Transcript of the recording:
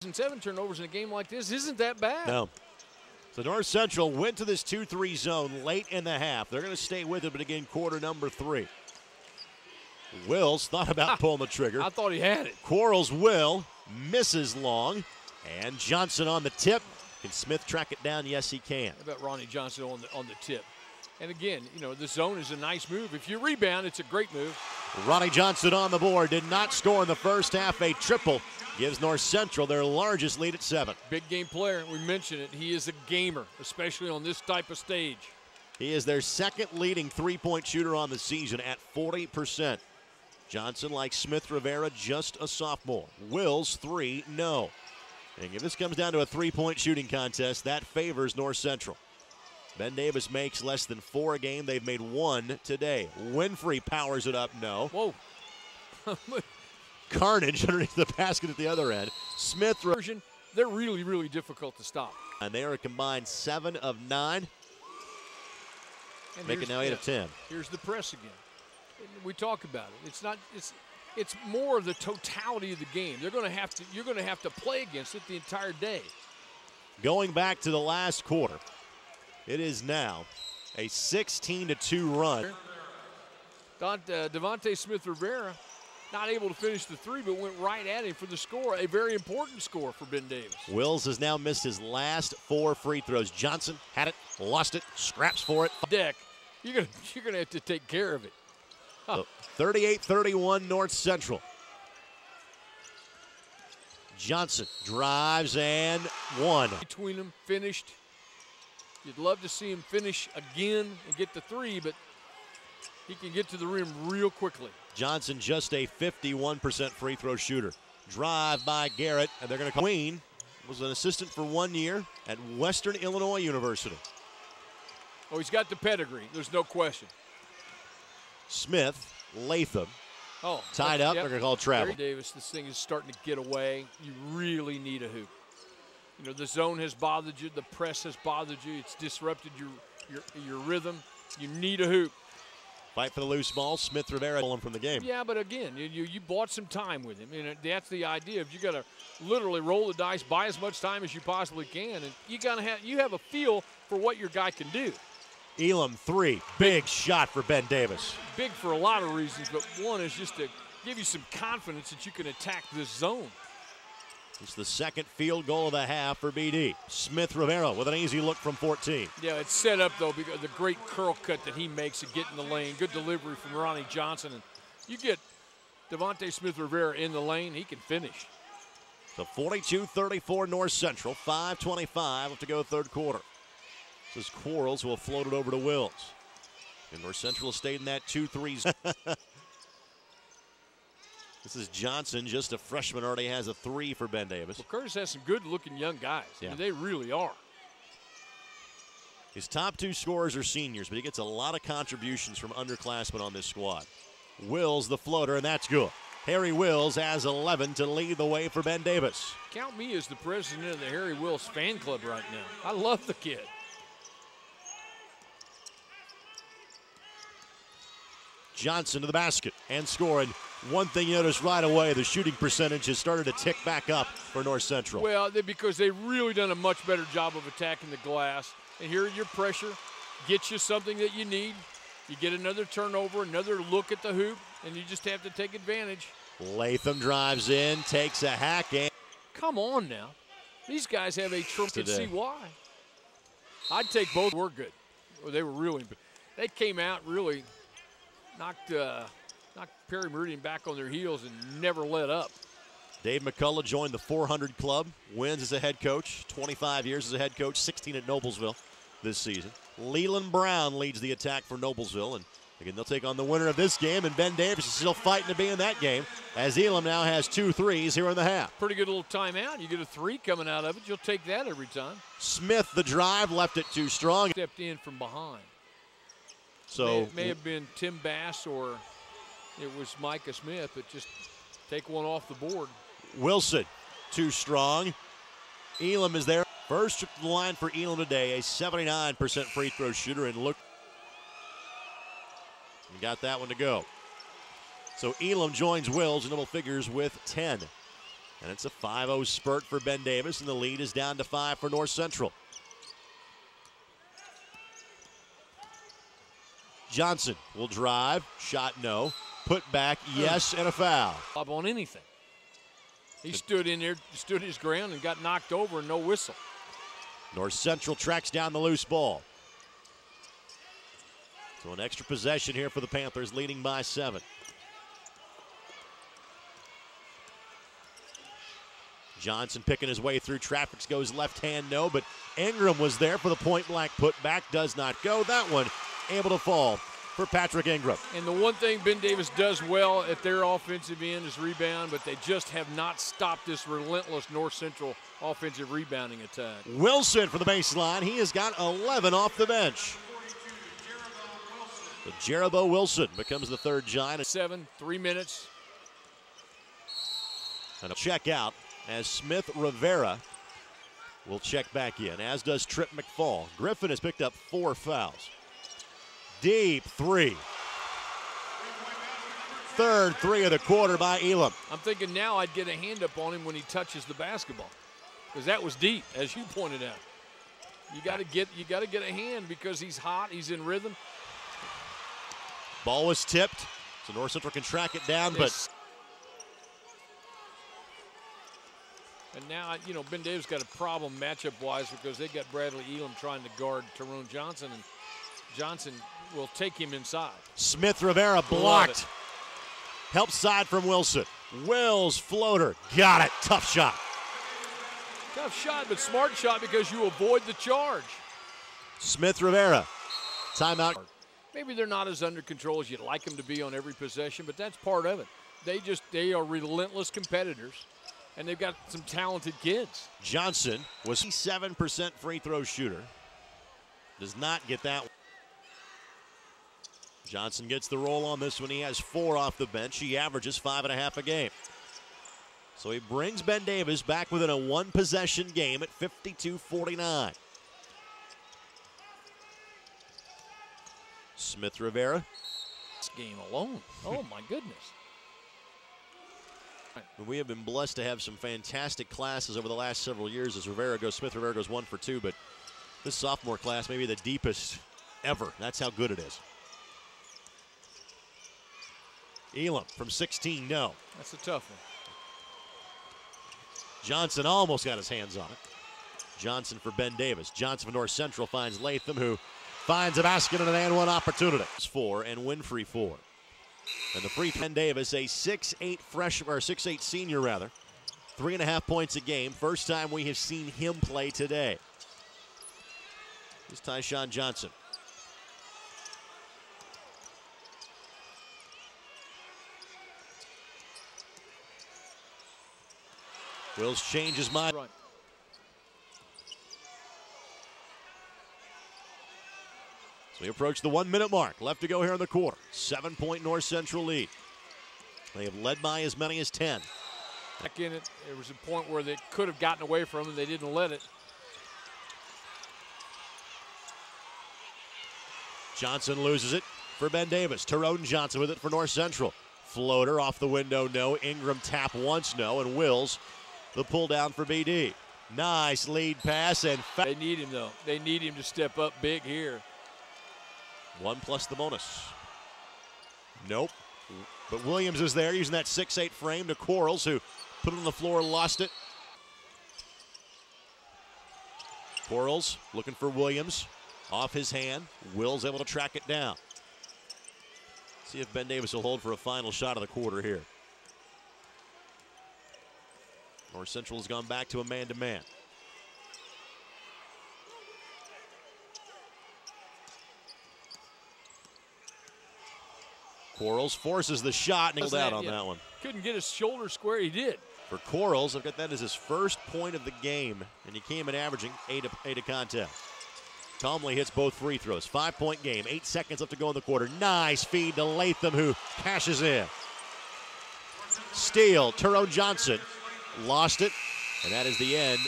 And 7 turnovers in a game like this isn't that bad. No. So North Central went to this 2-3 zone late in the half. They're going to stay with it, but again, quarter number 3. Wills thought about pulling the trigger. I thought he had it. Quarles will, misses long, and Johnson on the tip. Can Smith track it down? Yes, he can. How about Ronnie Johnson on the tip? And again, you know, the zone is a nice move. If you rebound, it's a great move. Ronnie Johnson on the board. Did not score in the first half. A triple gives North Central their largest lead at 7. Big game player. We mentioned it. He is a gamer, especially on this type of stage. He is their second leading three-point shooter on the season at 40%. Johnson, like Smith Rivera, just a sophomore. Wills, 3, no. And if this comes down to a three-point shooting contest, that favors North Central. Ben Davis makes less than 4 a game. They've made 1 today. Winfrey powers it up, no. Whoa. Carnage underneath the basket at the other end. Smith. They're really, really difficult to stop. And they are a combined 7 of 9. Making now 8 of 10. Here's the press again. We talk about it. It's more of the totality of the game. You're going to have to play against it the entire day. Going back to the last quarter, it is now a 16-2 run. Devontae Smith Rivera not able to finish the 3, but went right at him for the score. A very important score for Ben Davis. Wills has now missed his last 4 free throws. Johnson had it, lost it, scraps for it. Deck, you're gonna have to take care of it. Huh. 38-31 North Central. Johnson drives and 1. Between them, finished. You'd love to see him finish again and get the 3, but he can get to the rim real quickly. Johnson just a 51% free throw shooter. Drive by Garrett, and they're going to call. Queen was an assistant for 1 year at Western Illinois University. Oh, he's got the pedigree. There's no question. Smith, Latham, tied up. Yep. They're going to call travel. Gary Davis, this thing is starting to get away. You really need a hoop. You know, the zone has bothered you. The press has bothered you. It's disrupted your rhythm. You need a hoop. Fight for the loose ball. Smith Rivera pulling from the game. Yeah, but again, you bought some time with him. And that's the idea. If you got to literally roll the dice, buy as much time as you possibly can, and you have a feel for what your guy can do. Elam 3, big shot for Ben Davis. Big for a lot of reasons, but one is just to give you some confidence that you can attack this zone. It's the second field goal of the half for BD. Smith Rivera with an easy look from 14. Yeah, it's set up, though, because the great curl cut that he makes to get in the lane. Good delivery from Ronnie Johnson. And you get Devontae Smith Rivera in the lane, he can finish. So 42-34 North Central, 5:25 left to go third quarter. This is Quarles who will float it over to Wills. And North Central stayed in that 2-3 zone. This is Johnson, just a freshman, already has a 3 for Ben Davis. Well, Curtis has some good-looking young guys. Yeah. I mean, they really are. His top 2 scorers are seniors, but he gets a lot of contributions from underclassmen on this squad. Wills, the floater, and that's good. Harry Wills has 11 to lead the way for Ben Davis. Count me as the president of the Harry Wills fan club right now. I love the kid. Johnson to the basket and scoring. One thing you notice right away, the shooting percentage has started to tick back up for North Central. Well, because they've really done a much better job of attacking the glass. And here your pressure gets you something that you need. You get another turnover, another look at the hoop, and you just have to take advantage. Latham drives in, takes a hack. And come on now. These guys have a tremendous. Can see why. I'd take both. We're good. They were really. They came out really. Knocked Perry Meridian back on their heels and never let up. Dave McCullough joined the 400 club, wins as a head coach, 25 years as a head coach, 16 at Noblesville this season. Leland Brown leads the attack for Noblesville, and again, they'll take on the winner of this game, and Ben Davis is still fighting to be in that game, as Elam now has 2 threes here in the half. Pretty good little timeout. You get a 3 coming out of it. You'll take that every time. Smith, the drive, left it too strong. Stepped in from behind. So it may have been Tim Bass or it was Micah Smith, but just take one off the board. Wilson, too strong. Elam is there. First trip to the line for Elam today, a 79% free throw shooter, and look. And got that one to go. So Elam joins Wills in double figures with 10. And it's a 5-0 spurt for Ben Davis, and the lead is down to 5 for North Central. Johnson will drive. Shot no. Put back, yes, and a foul. Up on anything. He stood in there, stood his ground, and got knocked over, and no whistle. North Central tracks down the loose ball. So an extra possession here for the Panthers, leading by 7. Johnson picking his way through traffic, goes left hand, no, but Ingram was there for the point blank put back, does not go. That one able to fall for Patrick Ingram. And the one thing Ben Davis does well at their offensive end is rebound, but they just have not stopped this relentless North Central offensive rebounding attack. Wilson for the baseline. He has got 11 off the bench. But Jerabo Wilson becomes the third Giant. 7, 3 minutes. And a check out as Smith Rivera will check back in, as does Trip McFall. Griffin has picked up 4 fouls. Deep 3. Third 3 of the quarter by Elam. I'm thinking now I'd get a hand up on him when he touches the basketball, because that was deep, as you pointed out. You got to get a hand because he's hot, he's in rhythm. Ball was tipped, so North Central can track it down, but and now, you know, Ben Davis got a problem matchup-wise because they got Bradley Elam trying to guard Tyrone Johnson, and Johnson will take him inside. Smith Rivera blocked. Help side from Wilson. Wills floater. Got it. Tough shot. Tough shot, but smart shot because you avoid the charge. Smith Rivera. Timeout. Maybe they're not as under control as you'd like them to be on every possession, but that's part of it. They are relentless competitors, and they've got some talented kids. Johnson was 7% free throw shooter. Does not get that one. Johnson gets the roll on this one. He has 4 off the bench. He averages 5.5 a game. So he brings Ben Davis back within a 1-possession game at 52-49. Smith Rivera. This game alone. Oh, my goodness. We have been blessed to have some fantastic classes over the last several years as Smith Rivera goes 1 for 2, but this sophomore class may be the deepest ever. That's how good it is. Elam from 16, no. That's a tough one. Johnson almost got his hands on it. Johnson for Ben Davis. Johnson for North Central finds Latham, who finds a basket and an and-one opportunity. 4 and Winfrey 4. And the free Ben Davis, a 6'8 freshman, or 6'8 senior rather. 3.5 points a game. First time we have seen him play today. Here's Tyshawn Johnson. Wills changes mind. Right. So we approach the 1-minute mark. Left to go here in the quarter. 7-point North Central lead. They have led by as many as 10. Back in it, there was a point where they could have gotten away from him. They didn't let it. Johnson loses it for Ben Davis. Tyrone Johnson with it for North Central. Floater off the window, no. Ingram tap once, no. And Wills, the pull down for BD. Nice lead pass. And they need him, though. They need him to step up big here. 1 plus the bonus. Nope. But Williams is there using that 6'8 frame to Quarles, who put it on the floor, lost it. Quarles looking for Williams. Off his hand. Will's able to track it down. See if Ben Davis will hold for a final shot of the quarter here. North Central has gone back to a man-to-man. Quarles forces the shot, nailed out on that one. Couldn't get his shoulder square. He did. For Quarles, I've got that as his first point of the game, and he came in averaging 8 a contest. Calmly hits both free throws. 5-point game. 8 seconds left to go in the quarter. Nice feed to Latham, who cashes in. Steal. Tyrone Johnson lost it, and that is the end.